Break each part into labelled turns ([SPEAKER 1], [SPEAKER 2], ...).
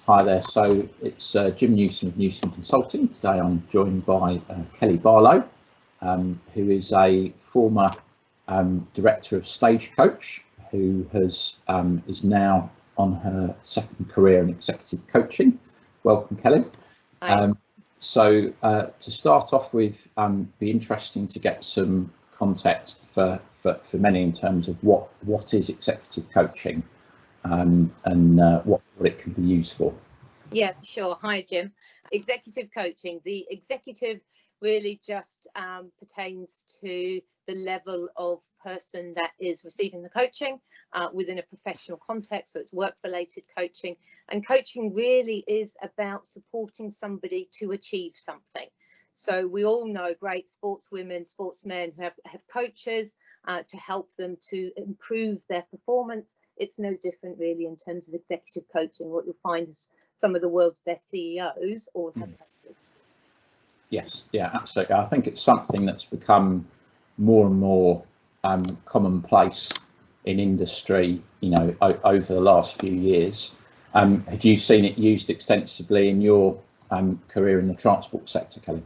[SPEAKER 1] Hi there. So it's Jim Newsom of Newsom Consulting. Today I'm joined by Kelly Barlow, who is a former director of Stagecoach, who is now on her second career in executive coaching. Welcome, Kelly. So to start off with, be interesting to get some context for many in terms of what is executive coaching. And what it can be used for.
[SPEAKER 2] Yeah, sure. Hi, Jim. Executive coaching. The executive really just pertains to the level of person that is receiving the coaching within a professional context. So it's work-related coaching. And coaching really is about supporting somebody to achieve something. So we all know great sportswomen, sportsmen who have coaches to help them to improve their performance. It's no different really in terms of executive coaching. What you'll find is some of the world's best CEOs all have coaches.
[SPEAKER 1] Yes, yeah, absolutely. I think it's something that's become more and more commonplace in industry, over the last few years. Had you seen it used extensively in your career in the transport sector, Kelly?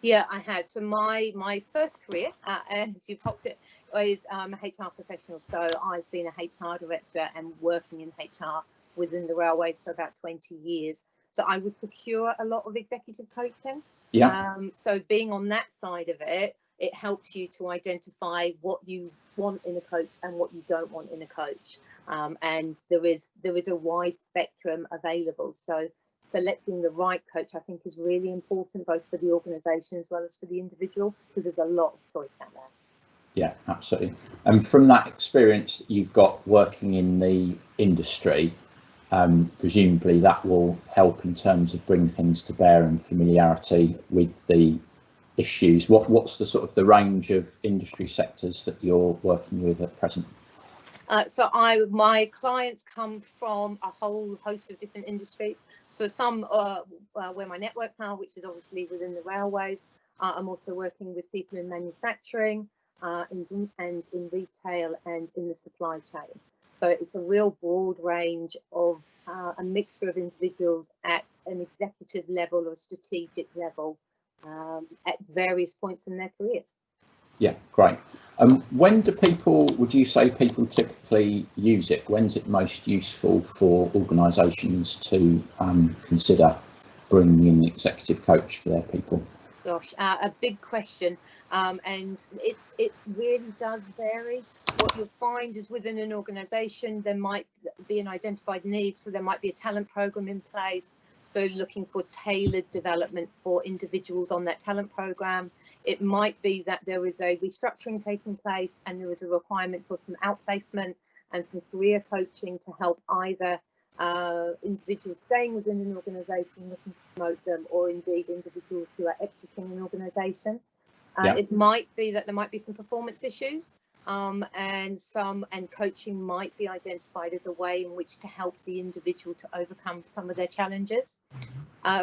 [SPEAKER 2] Yeah, I had. So my first career, as you popped it, was a HR professional. So I've been a HR director and working in HR within the railways for about 20 years. So I would procure a lot of executive coaching.
[SPEAKER 1] Yeah.
[SPEAKER 2] So being on that side of it, it helps you to identify what you want in a coach and what you don't want in a coach. And there is a wide spectrum available. So selecting the right coach, I think, is really important, both for the organisation as well as for the individual, because there's a lot of choice out there.
[SPEAKER 1] Yeah, absolutely. And from that experience that you've got working in the industry, presumably that will help in terms of bringing things to bear and familiarity with the issues. What's the sort of the range of industry sectors that you're working with at present?
[SPEAKER 2] So my clients come from a whole host of different industries. So some where my networks are, which is obviously within the railways. I'm also working with people in manufacturing, and in retail and in the supply chain. So it's a real broad range of a mixture of individuals at an executive level or strategic level at various points in their careers.
[SPEAKER 1] Yeah, great. When would you say people typically use it? When's it most useful for organisations to consider bringing in an executive coach for their people?
[SPEAKER 2] Gosh, a big question, and it really does vary. What you'll find is within an organisation there might be an identified need, so there might be a talent programme in place. So looking for tailored development for individuals on that talent programme. It might be that there is a restructuring taking place and there is a requirement for some outplacement and some career coaching to help either individuals staying within an organisation looking to promote them, or indeed individuals who are exiting an organisation. It might be that there might be some performance issues, and coaching might be identified as a way in which to help the individual to overcome some of their challenges.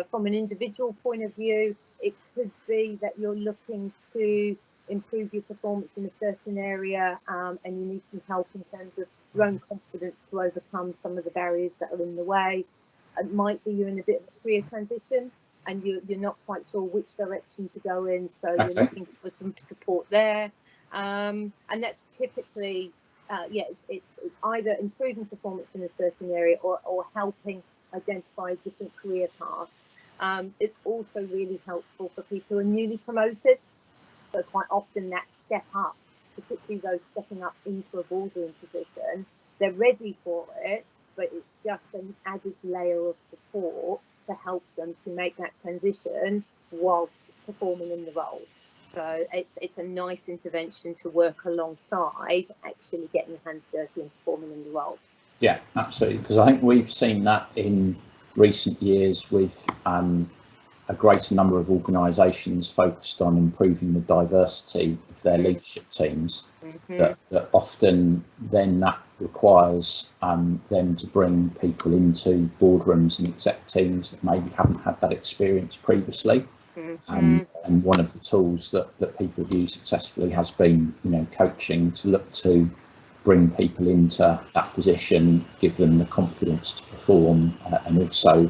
[SPEAKER 2] From an individual point of view, it could be that you're looking to improve your performance in a certain area, and you need some help in terms of your own confidence to overcome some of the barriers that are in the way. It might be you're in a bit of a career transition and you're not quite sure which direction to go in, so you're looking for some support there. And that's typically, it's either improving performance in a certain area or helping identify different career paths. It's also really helpful for people who are newly promoted. So quite often that step up, particularly those stepping up into a boardroom position, they're ready for it, but it's just an added layer of support to help them to make that transition whilst performing in the role. So it's a nice intervention to work alongside actually getting your hands dirty and performing in the role.
[SPEAKER 1] Yeah, absolutely, because I think we've seen that in recent years with a greater number of organisations focused on improving the diversity of their leadership teams. That often then that requires them to bring people into boardrooms and exec teams that maybe haven't had that experience previously. And one of the tools that people have used successfully has been, coaching to look to bring people into that position, give them the confidence to perform, and also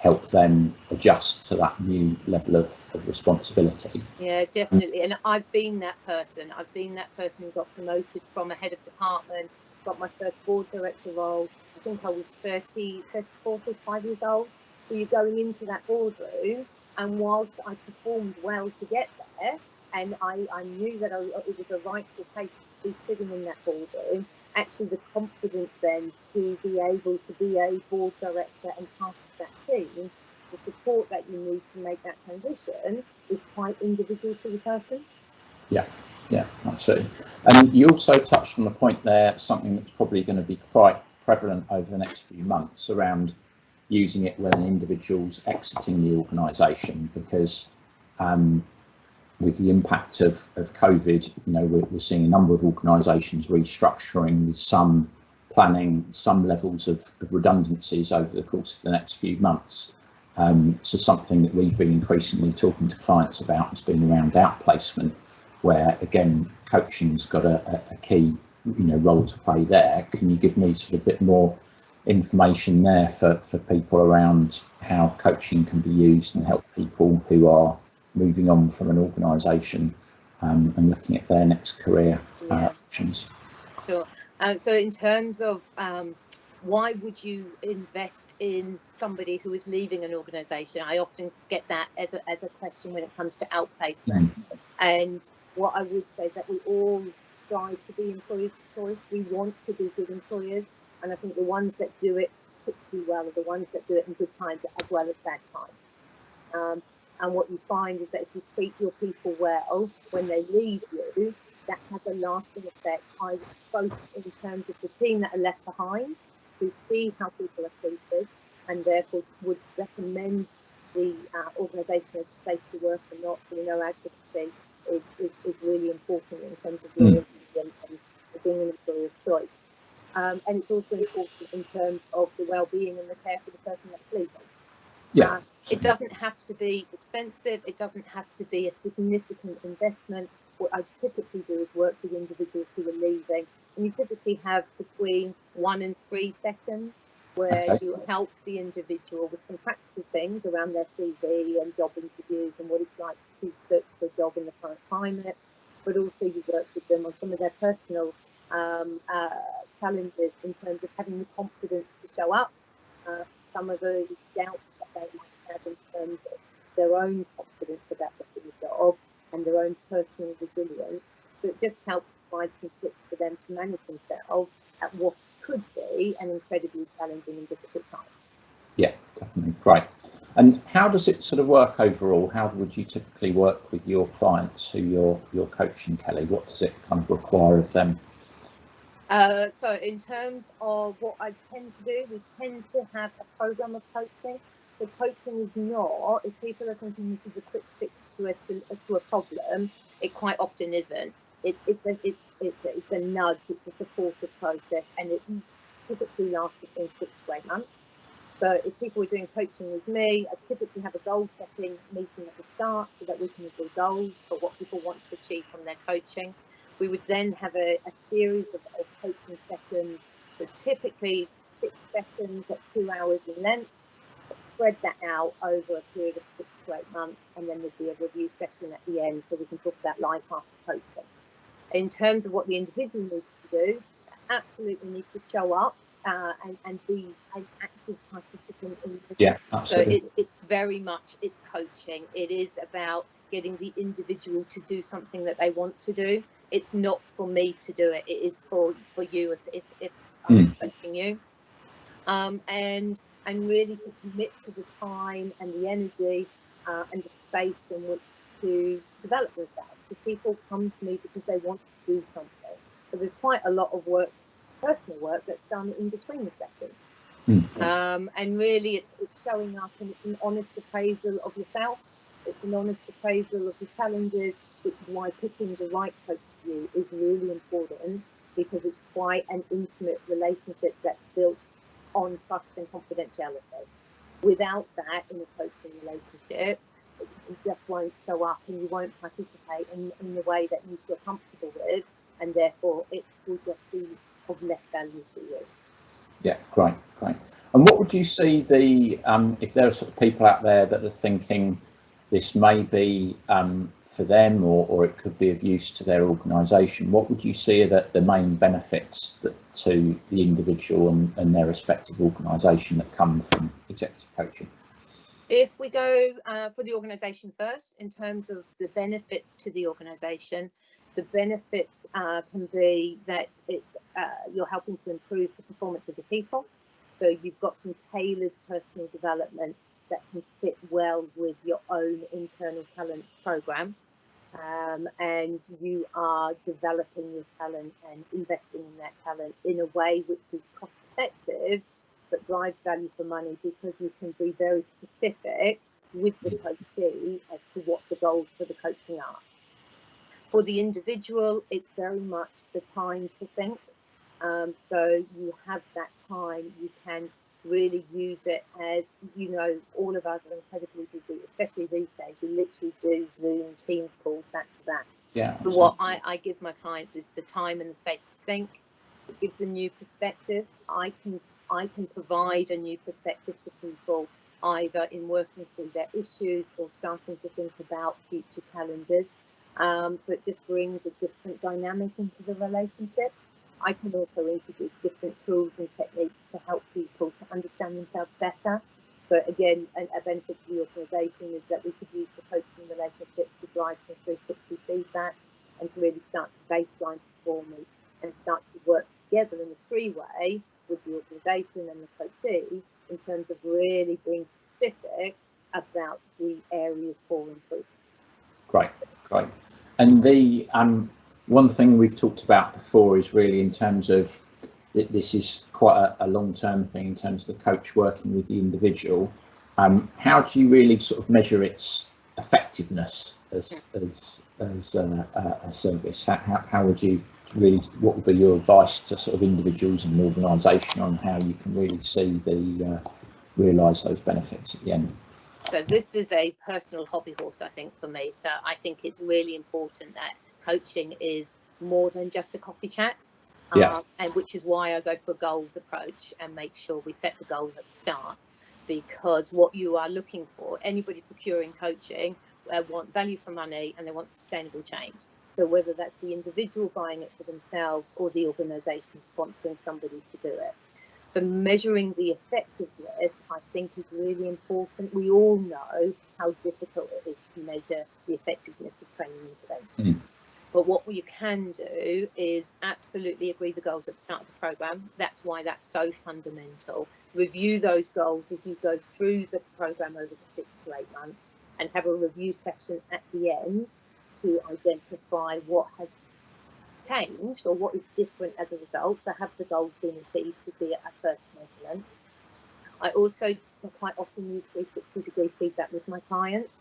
[SPEAKER 1] help them adjust to that new level of responsibility.
[SPEAKER 2] Yeah, definitely. And I've been that person. I've been that person who got promoted from a head of department, got my first board director role. I think I was 34, 35 years old. So you're going into that boardroom, and whilst I performed well to get there, and I knew that it was a rightful place to be sitting in that boardroom, actually the confidence then to be able to be a board director and part of that team, the support that you need to make that transition is quite individual to the person.
[SPEAKER 1] Yeah, absolutely. And you also touched on the point there, something that's probably going to be quite prevalent over the next few months, around using it when an individual's exiting the organisation, because with the impact of COVID, we're seeing a number of organisations restructuring, with some planning some levels of redundancies over the course of the next few months. So something that we've been increasingly talking to clients about has been around outplacement, where again coaching's got a key role to play there. Can you give me sort of a bit more information there for people around how coaching can be used and help people who are moving on from an organisation and looking at their next career options?
[SPEAKER 2] Sure. So in terms of why would you invest in somebody who is leaving an organisation? I often get that as a question when it comes to outplacement. And what I would say is that we all strive to be employers of choice. We want to be good employers. And I think the ones that do it particularly well are the ones that do it in good times as well as bad times. And what you find is that if you treat your people well when they leave you, that has a lasting effect, both in terms of the team that are left behind, who see how people are treated, and therefore would recommend the organisation as a place to work or not. So we know advocacy is really important in terms of loyalty and being an employer of choice. And it's also important in terms of the well-being and the care for the person that's leaving. It doesn't have to be expensive. It doesn't have to be a significant investment. What I typically do is work with individuals who are leaving, and you typically have between 1 and 3 sessions where you help the individual with some practical things around their CV and job interviews and what it's like to search for a job in the current climate, but also you work with them on some of their personal challenges in terms of having the confidence to show up, some of the doubts that they might have in terms of their own confidence about getting a job and their own personal resilience. So it just helps provide some tips for them to manage themselves at what could be an incredibly challenging and difficult time.
[SPEAKER 1] Yeah, definitely. Great. And how does it sort of work overall? How would you typically work with your clients who you're coaching, Kelly? What does it kind of require of them?
[SPEAKER 2] So in terms of what I tend to do, we tend to have a program of coaching. So coaching is not, if people are thinking this is a quick fix to a problem, it quite often isn't. It's a nudge, it's a supportive process, and it typically lasts between 6 to 8 months. So if people were doing coaching with me, I typically have a goal setting meeting at the start so that we can agree goals for what people want to achieve from their coaching. We would then have a series of coaching sessions, so typically 6 sessions at 2 hours in length, spread that out over a period of 6 to 8 months, and then there'd be a review session at the end so we can talk about life after coaching. In terms of what the individual needs to do, they absolutely need to show up and be an active participant in this.
[SPEAKER 1] Yeah, absolutely.
[SPEAKER 2] So it's very much, it's coaching. It is about getting the individual to do something that they want to do. It's not for me to do it. It is for you if I'm coaching you. And really to commit to the time and the energy and the space in which to develop themselves. So people come to me because they want to do something. So there's quite a lot of work, personal work, that's done in between the sessions. And really it's showing up, and it's an honest appraisal of yourself. It's an honest appraisal of the challenges, which is why picking the right coach for you is really important, because it's quite an intimate relationship that's built on trust and confidentiality. Without that in a coaching relationship, you just won't show up and you won't participate in the way that you feel comfortable with, and therefore it will just be of less value to you.
[SPEAKER 1] Yeah, great. And what would you see if there are sort of people out there that are thinking this may be for them, or it could be of use to their organisation, what would you see are the main benefits to the individual and their respective organisation that come from executive coaching?
[SPEAKER 2] If we go for the organisation first, in terms of the benefits to the organisation, the benefits can be that you're helping to improve the performance of the people. So you've got some tailored personal development that can fit well with your own internal talent program. And you are developing your talent and investing in that talent in a way which is cost effective, but drives value for money, because you can be very specific with the coachee as to what the goals for the coaching are. For the individual, it's very much the time to think. So you have that time, you can really use it as, all of us are incredibly busy, especially these days. We literally do Zoom, Teams calls back to back.
[SPEAKER 1] Yeah.
[SPEAKER 2] But what I give my clients is the time and the space to think. It gives them new perspective. I can provide a new perspective to people, either in working through their issues or starting to think about future challenges. So it just brings a different dynamic into the relationship. I can also introduce different tools and techniques to help people to understand themselves better. So again, a benefit to the organisation is that we could use the coaching relationship to drive some 360 feedback and to really start to baseline performance and start to work together in a three-way with the organisation and the coachee in terms of really being specific about the areas for improvement.
[SPEAKER 1] Great. And the one thing we've talked about before is really in terms of this is quite a long-term thing in terms of the coach working with the individual. How do you really sort of measure its effectiveness as a service? How would you really, what would be your advice to sort of individuals and organisation on how you can really see realise those benefits at the end?
[SPEAKER 2] So this is a personal hobby horse, I think, for me. So I think it's really important that coaching is more than just a coffee chat. And which is why I go for a goals approach and make sure we set the goals at the start, because what you are looking for, anybody procuring coaching, want value for money and they want sustainable change. So whether that's the individual buying it for themselves or the organisation sponsoring somebody to do it. So measuring the effectiveness, I think, is really important. We all know how difficult it is to measure the effectiveness of training intervention. But what you can do is absolutely agree the goals at the start of the programme. That's why that's so fundamental. Review those goals as you go through the programme over the 6 to 8 months, and have a review session at the end to identify what has changed or what is different as a result. So have the goals been achieved would be our first measurement. I also quite often use 360-degree feedback with my clients.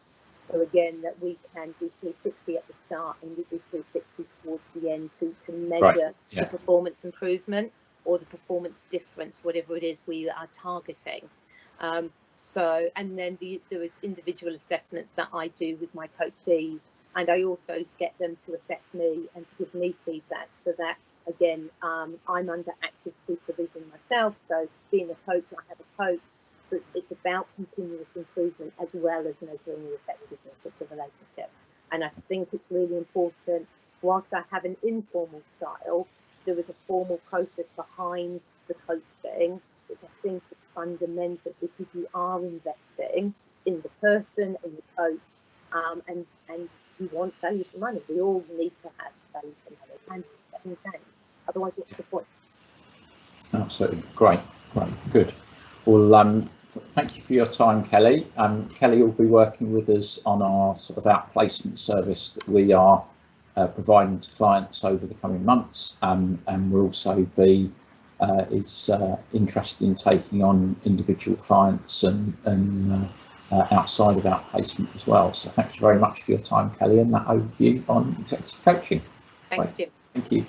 [SPEAKER 2] So again, that we can do 360 at the start and we do 360 towards the end to measure the performance improvement or the performance difference, whatever it is we are targeting. And then there is individual assessments that I do with my coachees, and I also get them to assess me and to give me feedback, so that again, I'm under active supervision myself. So being a coach, I have a coach. So it's about continuous improvement as well as measuring the effectiveness of the relationship. And I think it's really important, whilst I have an informal style, there is a formal process behind the coaching, which I think is fundamental, because you are investing in the person and the coach, and you want value for money. We all need to have value for money and sustain change. Otherwise, what's the point?
[SPEAKER 1] Absolutely. Great, good. Well, thank you for your time, Kelly. Kelly will be working with us on our sort of outplacement service that we are providing to clients over the coming months, and we'll also be interested in taking on individual clients and outside of outplacement as well. So thank you very much for your time, Kelly, and that overview on executive coaching.
[SPEAKER 2] Thanks, Jim.
[SPEAKER 1] Thank you.